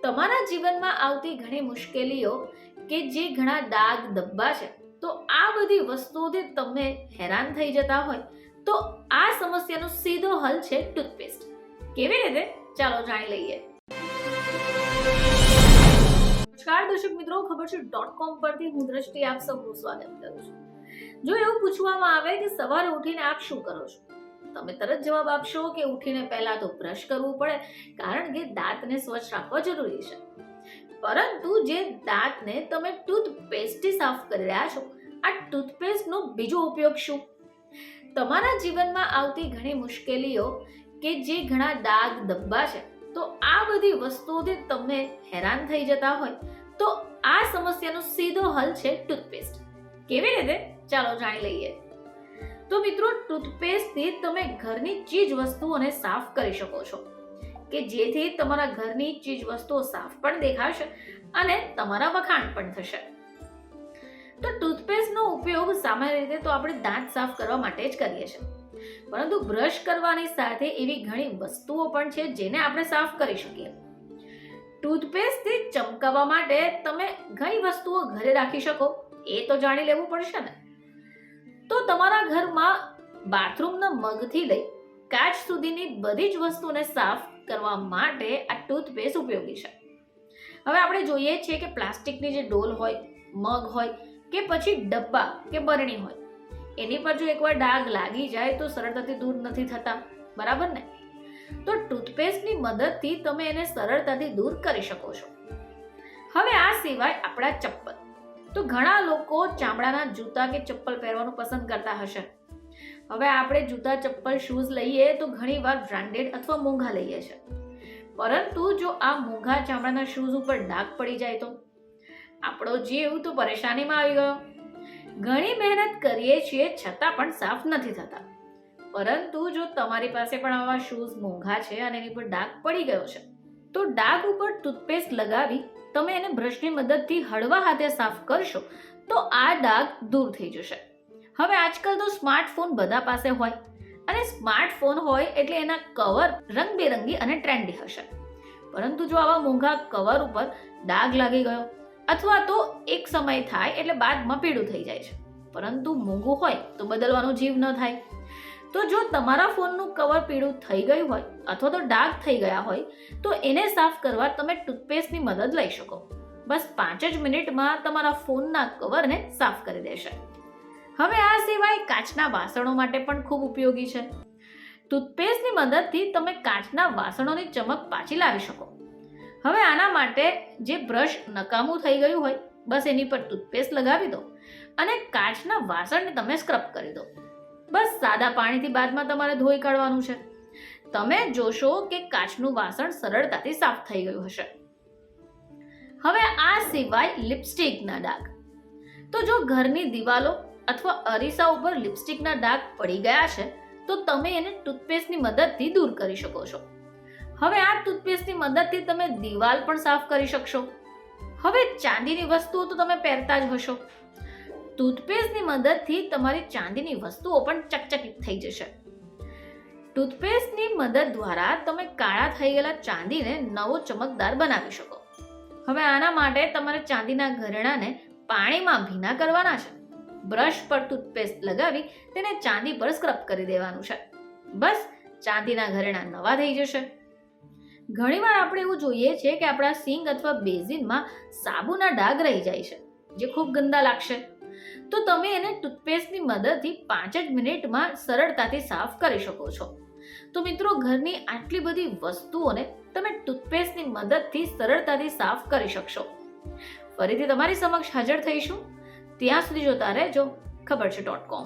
તમારા જીવનમાં આવતી ઘણી મુશ્કેલીઓ કે જે ઘણા દાગ ધબ્બા છે, તો આ બધી વસ્તુઓથી તમે હેરાન થઈ જતા હોય તો આ સમસ્યાનો સીધો હલ છે ટૂથપેસ્ટ. કેવી રીતે? ચાલો જાણી લઈએ. નમસ્કાર દર્શક મિત્રો, ખબર છે .com પરથી હું દ્રષ્ટિ આપ સૌનું સ્વાગત કરું છું. જો એવું પૂછવામાં આવે કે સવારે ઉઠીને આપ શું કરો છો, તમે તરત જવાબ આપશો કે ઉઠીને પહેલા તો બ્રશ કરવું પડે, કારણ કે દાંતને સ્વચ્છ રાખવા જરૂરી છે. પરંતુ જે દાંતને તમે ટૂથપેસ્ટથી સાફ કરી રહ્યા છો, આ ટૂથપેસ્ટનો બીજો ઉપયોગ શું? તમારા જીવનમાં આવતી ઘણી મુશ્કેલીઓ કે જે ઘણા દાગ ધબ્બા છે, તો આ બધી વસ્તુઓથી તમે હેરાન થઈ જતા હોય તો આ સમસ્યાનો સીધો હલ છે ટૂથપેસ્ટ. કેવી રીતે? ચાલો જાણી લઈએ. તો મિત્રો, ટૂથપેસ્ટથી તમે ઘરની ચીજ વસ્તુઓને સાફ કરી શકો છો કે જેથી તમારા ઘરની ચીજ વસ્તુઓ સાફ પણ દેખાશે અને તમારા વખાણ પણ થશે. તો ટૂથપેસ્ટનો ઉપયોગ સામાન્ય રીતે તો આપણે દાંત સાફ કરવા માટે જ કરીએ છીએ, પરંતુ બ્રશ કરવાની સાથે એવી ઘણી વસ્તુઓ પણ છે જેને આપણે સાફ કરી શકીએ. ટૂથપેસ્ટથી ચમકાવવા માટે તમે ઘણી વસ્તુઓ ઘરે રાખી શકો, એ તો જાણી લેવું પડશે ને. તો તમારા ઘરમાં બાથરૂમના મગથી લઈ કાચ સુધીની બધી જ વસ્તુને સાફ કરવા માટે આ ટૂથપેસ્ટ ઉપયોગી છે. હવે આપણે જોઈએ છીએ કે પ્લાસ્ટિકની જે ડોલ હોય, મગ હોય કે પછી ડબ્બા કે બરણી હોય, એની પર જો એકવાર ડાઘ લાગી જાય તો સરળતાથી દૂર નથી થતા, બરાબર ને? તો ટૂથપેસ્ટની મદદથી તમે એને સરળતાથી દૂર કરી શકો છો. હવે આ સિવાય આપણા ચપ્પલ, તો ઘણા લોકો ચામડાના જૂતા કે ચપ્પલ પહેરવાનું પસંદ કરતા હશે. હવે આપણે જૂતા, ચપ્પલ, શૂઝ લઈએ તો ઘણીવાર બ્રાન્ડેડ અથવા મોંઘા લઈએ છીએ, પરંતુ જો આ મોંઘા ચામડાના શૂઝ ઉપર ડાઘ પડી જાય તો આપણો જીવ તો પરેશાનીમાં આવી ગયો. ઘણી મહેનત કરીએ છીએ છતાં પણ સાફ નથી થતા. પરંતુ જો તમારી પાસે પણ આવા શૂઝ મોંઘા છે અને એની પર ડાઘ પડી ગયો છે, તો ડાઘ ઉપર ટૂથપેસ્ટ લગાવી તમે એને બ્રશની મદદથી હળવા હાથે સાફ કરશો તો આ ડાઘ દૂર થઈ જશે. હવે આજકાલ તો સ્માર્ટફોન બધા પાસે હોય, અને સ્માર્ટફોન હોય એટલે એના કવર રંગબેરંગી અને ટ્રેન્ડી હશે. પરંતુ જો આવા મોંઘા કવર ઉપર ડાઘ લાગી ગયો અથવા તો એક સમય થાય એટલે બાદમાં પીળું થઈ જાય છે, પરંતુ મોંઘું હોય તો બદલવાનો જીવ ન થાય. તો જો તમારા ફોનનું કવર પીળું થઈ ગયું હોય અથવા તો ડાઘ થઈ ગયા હોય તો એને સાફ કરવા તમે ટૂથપેસ્ટની મદદ લઈ શકો. બસ 5 જ મિનિટમાં તમારા ફોનના કવરને સાફ કરી દેશે. હવે આ સિવાય કાચના વાસણો માટે પણ ખૂબ ઉપયોગી છે. ટૂથપેસ્ટની મદદથી તમે કાચના વાસણોની ચમક પાછી લાવી શકો. હવે આના માટે જે બ્રશ નકામું થઈ ગયું હોય, બસ એની પર ટૂથપેસ્ટ લગાવી દો અને કાચના વાસણને તમે સ્ક્રબ કરી દો. બસ સાદા પાણીથી બાદમાં તમારે ધોઈ કાઢવાનું છે. તમે જોશો કે કાચનું વાસણ સરળતાથી સાફ થઈ ગયું હશે. હવે આ સિવાય લિપસ્ટિકના ડાઘ, તો જો ઘરની દિવાલો અથવા અરીસા ઉપર લિપસ્ટિકના ડાઘ પડી ગયા છે તો તમે એને ટૂથપેસ્ટની મદદથી દૂર કરી શકો છો. હવે આ ટૂથપેસ્ટની મદદથી તમે દિવાલ પણ સાફ કરી શકશો. હવે ચાંદીની વસ્તુઓ તો તમે પહેરતા જ હશો. ટૂથપેસ્ટની મદદથી તમારી ચાંદીની વસ્તુઓ પણ ચકચકિત થઈ જશે. ટૂથપેસ્ટની મદદ દ્વારા તમે કાળા થઈ ગયેલા ચાંદીને નવો ચમકદાર બનાવી શકો. હવે આના માટે તમારે ચાંદીના ઘરેણાને પાણીમાં ભીના કરવાના છે. બ્રશ પર ટૂથપેસ્ટ લગાવી તેને ચાંદી પર સ્ક્રબ કરી દેવાનું છે. બસ ચાંદીના ઘરેણા નવા થઈ જશે. ઘણીવાર આપણે એવું જોઈએ છે કે આપણા સિંક અથવા બેઝિનમાં સાબુના ડાઘ રહી જાય છે, જે ખૂબ ગંદા લાગશે. તો તમે એને ટૂથપેસ્ટની મદદથી 5 જ મિનિટમાં સરળતાથી સાફ કરી શકો છો. તો મિત્રો, ઘરની આટલી બધી વસ્તુઓને તમે ટૂથપેસ્ટની મદદથી સરળતાથી સાફ કરી શકશો. ફરીથી તમારી સમક્ષ હાજર થઈશું. ત્યાં સુધી જોતા રહેજો ખબર છે .com.